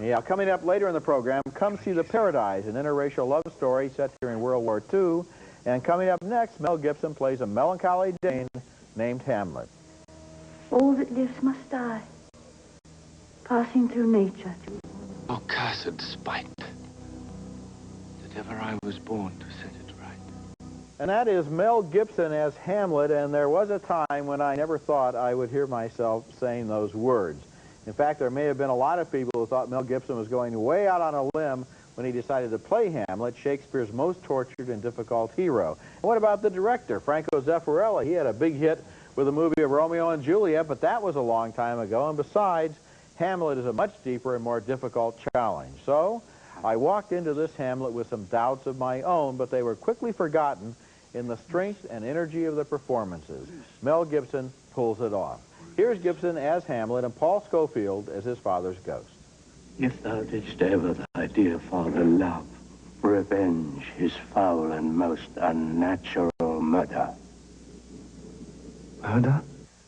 Yeah, coming up later in the program, Come See the Paradise, an interracial love story set during World War II. And coming up next, Mel Gibson plays a melancholy Dane named Hamlet. All that lives must die, passing through nature. Oh, cursed spite, that ever I was born to set it right. And that is Mel Gibson as Hamlet, and there was a time when I never thought I would hear myself saying those words. In fact, there may have been a lot of people who thought Mel Gibson was going way out on a limb when he decided to play Hamlet, Shakespeare's most tortured and difficult hero. And what about the director, Franco Zeffirelli? He had a big hit with the movie of Romeo and Juliet, but that was a long time ago. And besides, Hamlet is a much deeper and more difficult challenge. So I walked into this Hamlet with some doubts of my own, but they were quickly forgotten in the strength and energy of the performances. Mel Gibson pulls it off. Here's Gibson as Hamlet and Paul Scofield as his father's ghost. If thou didst ever thy dear father love, revenge his foul and most unnatural murder. Murder?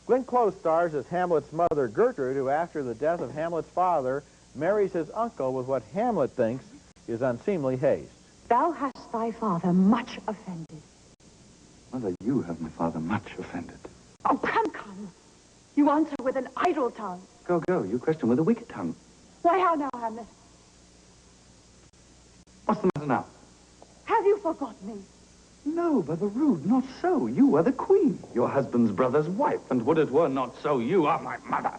Glenn Close stars as Hamlet's mother, Gertrude, who after the death of Hamlet's father marries his uncle with what Hamlet thinks is unseemly haste. Thou hast thy father much offended. Mother, you have my father much offended. Oh, come. You answer with an idle tongue. Go, you question with a wicked tongue. Why, how now, Hamlet? What's the matter now? Have you forgotten me? No, Brother Rude, not so. You are the queen, your husband's brother's wife, and would it were not so, you are my mother.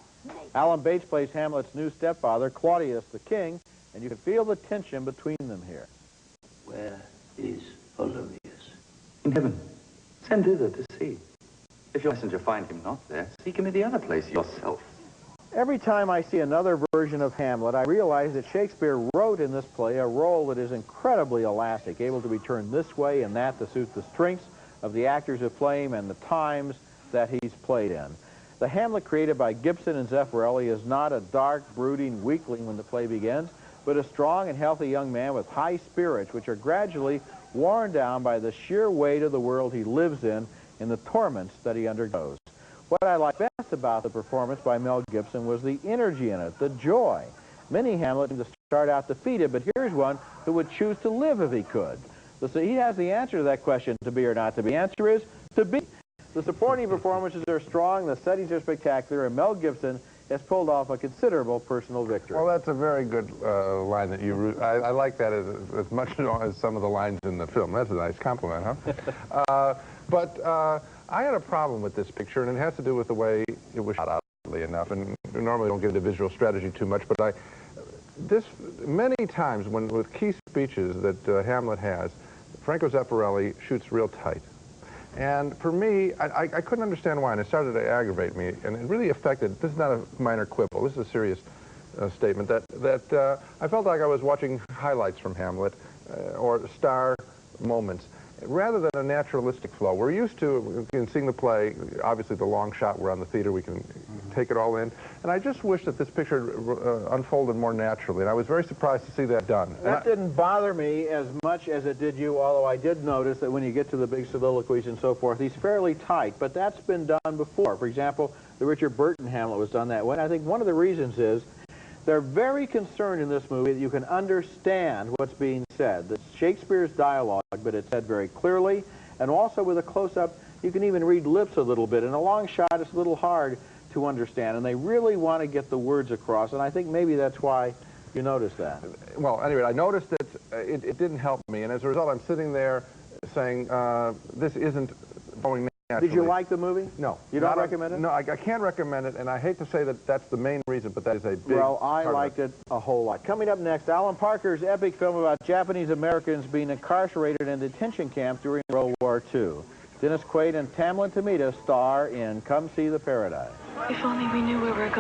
Alan Bates plays Hamlet's new stepfather, Claudius the king, and you can feel the tension between them here. Where is Polonius? In heaven. Send thither to see. If your messenger find him not there, seek him in the other place yourself. Every time I see another version of Hamlet, I realize that Shakespeare wrote in this play a role that is incredibly elastic, able to be turned this way and that to suit the strengths of the actors who play him and the times that he's played in. The Hamlet created by Gibson and Zeffirelli is not a dark, brooding weakling when the play begins, but a strong and healthy young man with high spirits, which are gradually worn down by the sheer weight of the world he lives in and the torments that he undergoes. What I liked best about the performance by Mel Gibson was the energy in it, the joy. Many Hamlet seem to start out defeated, but here's one who would choose to live if he could. He has the answer to that question, to be or not to be. The answer is to be. The supporting performances are strong, the settings are spectacular, and Mel Gibson has pulled off a considerable personal victory. Well, that's a very good line that you... I like that as much as some of the lines in the film. That's a nice compliment, huh? I had a problem with this picture, and it has to do with the way it was shot, oddly enough. And normally I don't get into visual strategy too much, but many times with key speeches that Hamlet has, Franco Zeffirelli shoots real tight. And for me, I couldn't understand why, and it started to aggravate me, and it really affected, this is not a minor quibble, this is a serious statement, that I felt like I was watching highlights from Hamlet, or star moments, rather than a naturalistic flow. We're used to, in seeing the play, obviously the long shot, we're on the theater, we can take it all in, and I just wish that this picture unfolded more naturally, and I was very surprised to see that done. That didn't bother me as much as it did you, although I did notice that when you get to the big soliloquies and so forth, he's fairly tight, but that's been done before. For example, the Richard Burton Hamlet was done that way, and I think one of the reasons is they're very concerned in this movie that you can understand what's being said. That Shakespeare's dialogue, but it's said very clearly, and also with a close-up, you can even read lips a little bit. In a long shot, it's a little hard to understand, and they really want to get the words across, and I think maybe that's why you noticed that. Well, anyway, I noticed that it didn't help me, and as a result, I'm sitting there saying, this isn't going naturally. Did you like the movie? No. You don't recommend it? No, I can't recommend it, and I hate to say that that's the main reason, but that is a big Well, I liked it a whole lot. Coming up next, Alan Parker's epic film about Japanese Americans being incarcerated in detention camps during World War II. Dennis Quaid and Tamlyn Tomita star in Come See the Paradise. If only we knew where we're going.